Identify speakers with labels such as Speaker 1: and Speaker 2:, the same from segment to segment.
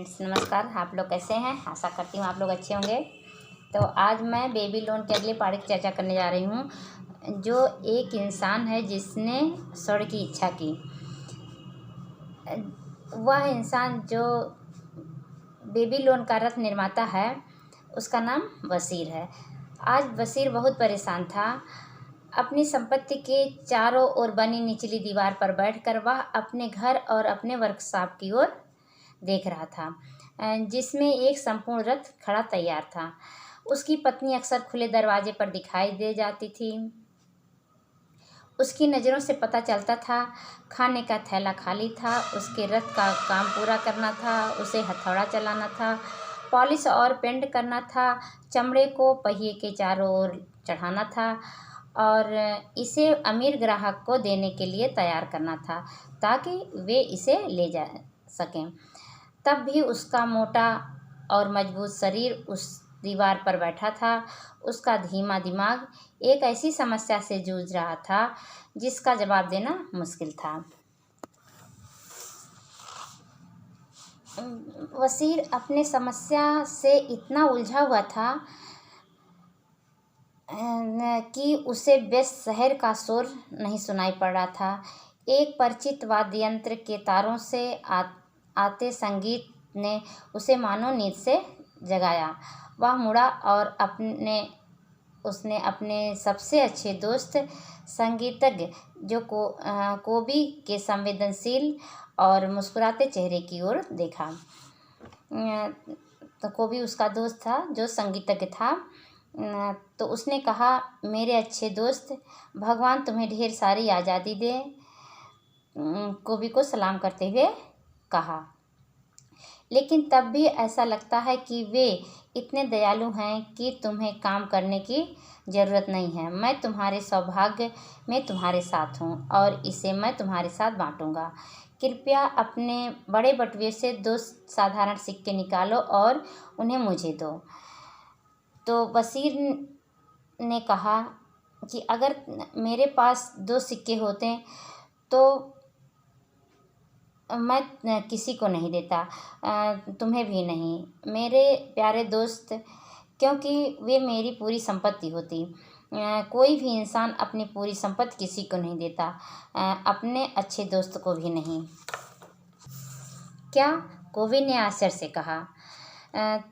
Speaker 1: Friends, नमस्कार। आप लोग कैसे हैं? आशा करती हूँ आप लोग अच्छे होंगे। तो आज मैं बेबी लोन के अगले पार्ट की चर्चा करने जा रही हूँ। जो एक इंसान है जिसने स्वर्ण की इच्छा की, वह इंसान जो बेबी लोन का रथ निर्माता है, उसका नाम वसीर है। आज वसीर बहुत परेशान था। अपनी संपत्ति के चारों ओर बनी निचली दीवार पर बैठकर वह अपने घर और अपने वर्कशॉप की ओर देख रहा था, जिसमें एक संपूर्ण रथ खड़ा तैयार था। उसकी पत्नी अक्सर खुले दरवाजे पर दिखाई दे जाती थी। उसकी नज़रों से पता चलता था खाने का थैला खाली था, उसके रथ का काम पूरा करना था, उसे हथौड़ा चलाना था, पॉलिश और पेंट करना था, चमड़े को पहिए के चारों ओर चढ़ाना था और इसे अमीर ग्राहक को देने के लिए तैयार करना था ताकि वे इसे ले जा सकें। तब भी उसका मोटा और मजबूत शरीर उस दीवार पर बैठा था। उसका धीमा दिमाग एक ऐसी समस्या से जूझ रहा था जिसका जवाब देना मुश्किल था। वसीर अपने समस्या से इतना उलझा हुआ था कि उसे व्यस्त शहर का शोर नहीं सुनाई पड़ रहा था। एक परिचित वाद्य यंत्र के तारों से आते संगीत ने उसे मानो नींद से जगाया। वह मुड़ा और उसने अपने सबसे अच्छे दोस्त संगीतज्ञ जो कोबी के संवेदनशील और मुस्कुराते चेहरे की ओर देखा। तो कोबी उसका दोस्त था जो संगीतज्ञ था। तो उसने कहा, मेरे अच्छे दोस्त, भगवान तुम्हें ढेर सारी आज़ादी दे। कोबी को सलाम करते हुए कहा। लेकिन तब भी ऐसा लगता है कि वे इतने दयालु हैं कि तुम्हें काम करने की ज़रूरत नहीं है। मैं तुम्हारे सौभाग्य में तुम्हारे साथ हूँ और इसे मैं तुम्हारे साथ बांटूंगा। कृपया अपने बड़े बटुए से 2 साधारण सिक्के निकालो और उन्हें मुझे दो। तो वसीर ने कहा कि अगर मेरे पास 2 सिक्के होते तो मैं किसी को नहीं देता, तुम्हें भी नहीं मेरे प्यारे दोस्त, क्योंकि वे मेरी पूरी संपत्ति होती। कोई भी इंसान अपनी पूरी संपत्ति किसी को नहीं देता, अपने अच्छे दोस्त को भी नहीं। क्या? कोबी ने आश्चर्य से कहा।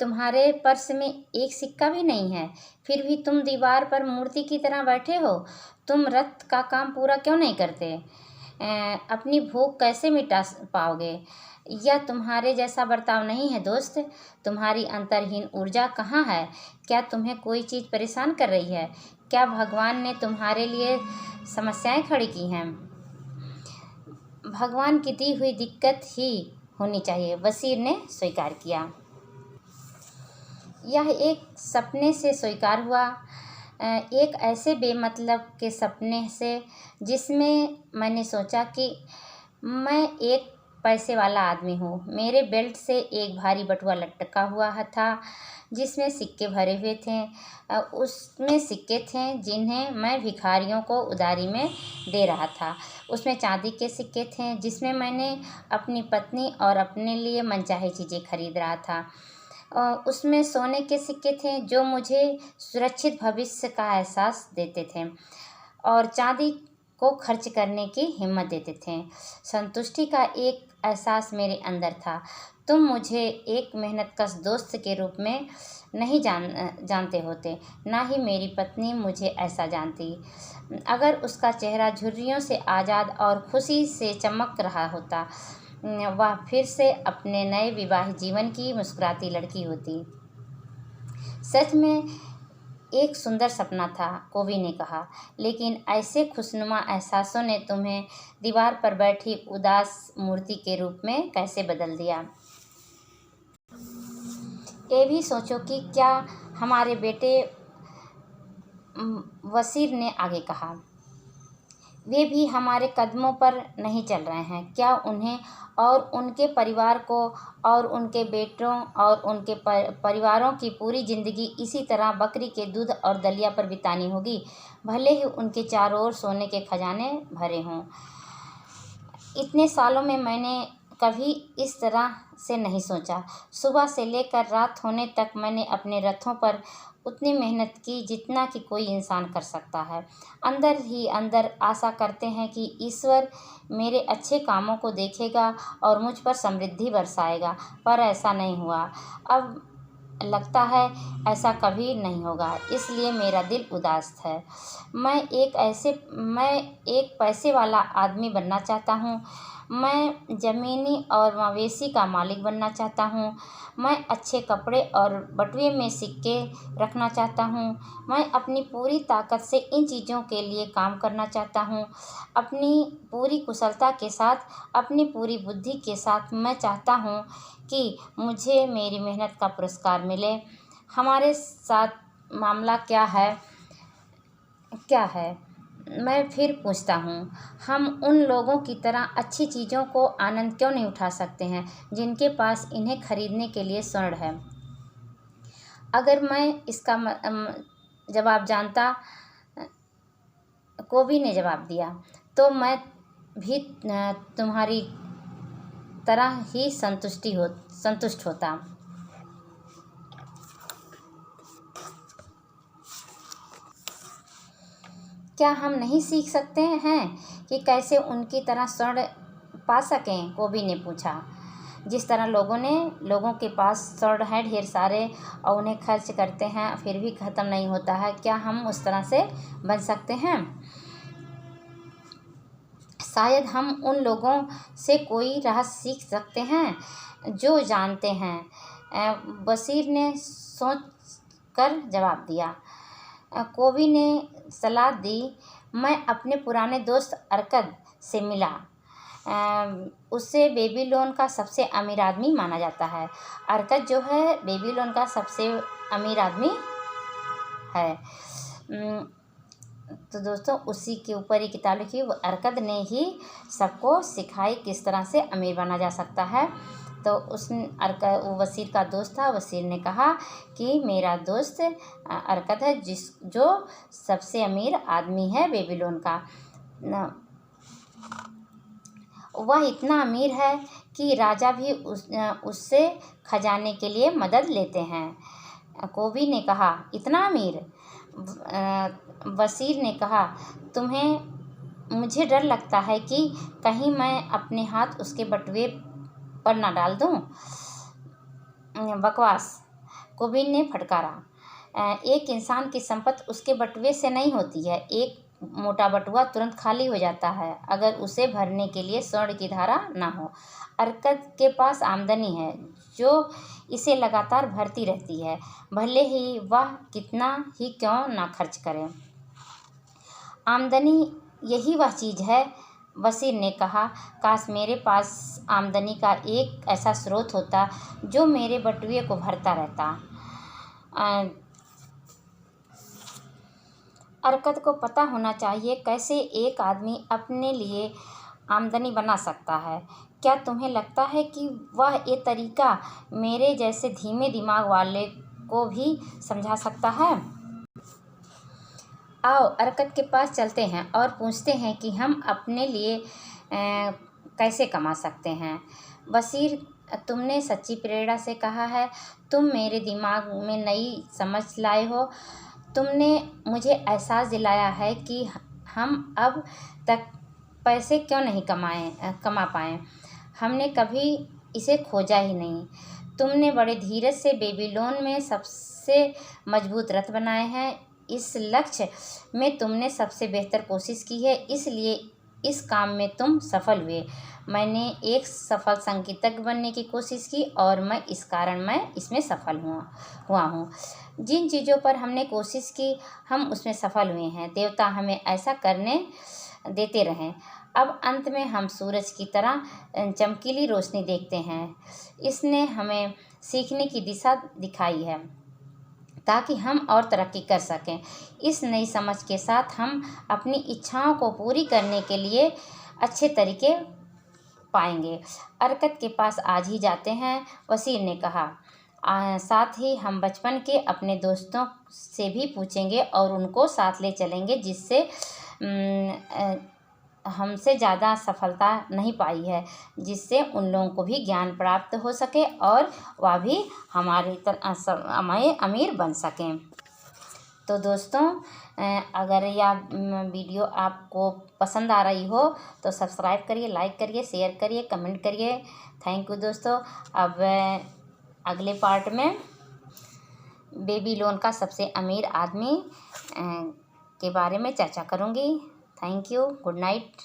Speaker 1: तुम्हारे पर्स में एक सिक्का भी नहीं है, फिर भी तुम दीवार पर मूर्ति की तरह बैठे हो। तुम रथ का काम पूरा क्यों नहीं करते? अपनी भूख कैसे मिटा पाओगे? यह तुम्हारे जैसा बर्ताव नहीं है दोस्त। तुम्हारी अंतर्हीन ऊर्जा कहाँ है? क्या तुम्हें कोई चीज़ परेशान कर रही है? क्या भगवान ने तुम्हारे लिए समस्याएं खड़ी की हैं? भगवान की दी हुई दिक्कत ही होनी चाहिए, वसीर ने स्वीकार किया। यह एक सपने से स्वीकार हुआ, एक ऐसे बेमतलब के सपने से जिसमें मैंने सोचा कि मैं एक पैसे वाला आदमी हूँ। मेरे बेल्ट से एक भारी बटुआ लटका हुआ था जिसमें सिक्के भरे हुए थे। उसमें सिक्के थे जिन्हें मैं भिखारियों को उधारी में दे रहा था। उसमें चांदी के सिक्के थे जिसमें मैंने अपनी पत्नी और अपने लिए मनचाही चीज़ें खरीद रहा था। उसमें सोने के सिक्के थे जो मुझे सुरक्षित भविष्य का एहसास देते थे और चांदी को खर्च करने की हिम्मत देते थे। संतुष्टि का एक एहसास मेरे अंदर था। तुम मुझे एक मेहनतकश दोस्त के रूप में नहीं जानते होते, ना ही मेरी पत्नी मुझे ऐसा जानती। अगर उसका चेहरा झुर्रियों से आज़ाद और खुशी से चमक रहा होता, वह फिर से अपने नए विवाहित जीवन की मुस्कुराती लड़की होती। सच में एक सुंदर सपना था, कोबी ने कहा, लेकिन ऐसे खुशनुमा एहसासों ने तुम्हें दीवार पर बैठी उदास मूर्ति के रूप में कैसे बदल दिया? ये भी सोचो कि क्या हमारे बेटे, वसीर ने आगे कहा, वे भी हमारे कदमों पर नहीं चल रहे हैं? क्या उन्हें और उनके परिवार को और उनके बेटों और उनके परिवारों की पूरी ज़िंदगी इसी तरह बकरी के दूध और दलिया पर बितानी होगी, भले ही उनके चारों ओर सोने के खजाने भरे हों? इतने सालों में मैंने कभी इस तरह से नहीं सोचा। सुबह से लेकर रात होने तक मैंने अपने रथों पर उतनी मेहनत की जितना कि कोई इंसान कर सकता है। अंदर ही अंदर आशा करते हैं कि ईश्वर मेरे अच्छे कामों को देखेगा और मुझ पर समृद्धि बरसाएगा, पर ऐसा नहीं हुआ। अब लगता है ऐसा कभी नहीं होगा, इसलिए मेरा दिल उदास है। मैं एक पैसे वाला आदमी बनना चाहता हूँ। मैं ज़मीनी और मवेशी का मालिक बनना चाहता हूँ। मैं अच्छे कपड़े और बटुए में सिक्के रखना चाहता हूँ। मैं अपनी पूरी ताकत से इन चीज़ों के लिए काम करना चाहता हूँ। अपनी पूरी कुशलता के साथ, अपनी पूरी बुद्धि के साथ मैं चाहता हूँ कि मुझे मेरी मेहनत का पुरस्कार मिले। हमारे साथ मामला क्या है? मैं फिर पूछता हूँ, हम उन लोगों की तरह अच्छी चीज़ों को आनंद क्यों नहीं उठा सकते हैं जिनके पास इन्हें खरीदने के लिए स्वर्ण है? अगर मैं इसका जवाब जानता, कोबी ने जवाब दिया, तो मैं भी तुम्हारी तरह ही संतुष्ट होता। क्या हम नहीं सीख सकते हैं कि कैसे उनकी तरह स्वर्ण पा सकें? कोबी ने पूछा। जिस तरह लोगों के पास स्वर्ण है ढेर सारे और उन्हें खर्च करते हैं फिर भी ख़त्म नहीं होता है, क्या हम उस तरह से बन सकते हैं? शायद हम उन लोगों से कोई राह सीख सकते हैं जो जानते हैं। बशीर ने सोच कर जवाब दिया। कोबी ने सलाह दी, मैं अपने पुराने दोस्त अरकद से मिला। उसे बेबीलोन का सबसे अमीर आदमी माना जाता है। अरकद जो है बेबीलोन का सबसे अमीर आदमी है। तो दोस्तों उसी के ऊपर ही किताब लिखी, वो अरकद ने ही सबको सिखाई किस तरह से अमीर बना जा सकता है। तो वो वसीर का दोस्त था। वसीर ने कहा कि मेरा दोस्त अरकद है जो सबसे अमीर आदमी है बेबीलोन का। वह इतना अमीर है कि राजा भी उससे खजाने के लिए मदद लेते हैं। कोबी ने कहा, इतना अमीर? वसीर ने कहा, मुझे डर लगता है कि कहीं मैं अपने हाथ उसके बटुए पर न डाल दूं। बकवास, कोबी ने फटकारा। एक इंसान की संपत्ति उसके बटुए से नहीं होती है। एक मोटा बटुआ तुरंत खाली हो जाता है अगर उसे भरने के लिए स्वर्ण की धारा ना हो। अरकद के पास आमदनी है जो इसे लगातार भरती रहती है, भले ही वह कितना ही क्यों ना खर्च करे। आमदनी यही वह चीज़ है, वसीर ने कहा। काश मेरे पास आमदनी का एक ऐसा स्रोत होता जो मेरे बटुए को भरता रहता। अरकद को पता होना चाहिए कैसे एक आदमी अपने लिए आमदनी बना सकता है। क्या तुम्हें लगता है कि वह ये तरीका मेरे जैसे धीमे दिमाग वाले को भी समझा सकता है? आओ अरकद के पास चलते हैं और पूछते हैं कि हम अपने लिए कैसे कमा सकते हैं। वसीर, तुमने सच्ची प्रेरणा से कहा है। तुम मेरे दिमाग में नई समझ लाए हो। तुमने मुझे एहसास दिलाया है कि हम अब तक पैसे क्यों नहीं कमा पाए। हमने कभी इसे खोजा ही नहीं। तुमने बड़े धीरज से बेबीलोन में सबसे मजबूत रथ बनाए हैं। इस लक्ष्य में तुमने सबसे बेहतर कोशिश की है, इसलिए इस काम में तुम सफल हुए। मैंने एक सफल संगीतज्ञ बनने की कोशिश की और मैं इसमें सफल हुआ हूँ। जिन चीज़ों पर हमने कोशिश की हम उसमें सफल हुए हैं। देवता हमें ऐसा करने देते रहें। अब अंत में हम सूरज की तरह चमकीली रोशनी देखते हैं। इसने हमें सीखने की दिशा दिखाई है ताकि हम और तरक्की कर सकें। इस नई समझ के साथ हम अपनी इच्छाओं को पूरी करने के लिए अच्छे तरीके पाएंगे। अरकद के पास आज ही जाते हैं, वसीर ने कहा। साथ ही हम बचपन के अपने दोस्तों से भी पूछेंगे और उनको साथ ले चलेंगे जिससे हमसे ज़्यादा सफलता नहीं पाई है, जिससे उन लोगों को भी ज्ञान प्राप्त हो सके और वह भी हमारी तरह अमीर बन सकें। तो दोस्तों, अगर यह वीडियो आपको पसंद आ रही हो तो सब्सक्राइब करिए, लाइक करिए, शेयर करिए, कमेंट करिए। थैंक यू दोस्तों। अब अगले पार्ट में बेबीलोन का सबसे अमीर आदमी के बारे में चर्चा करूँगी। Thank you. Good night.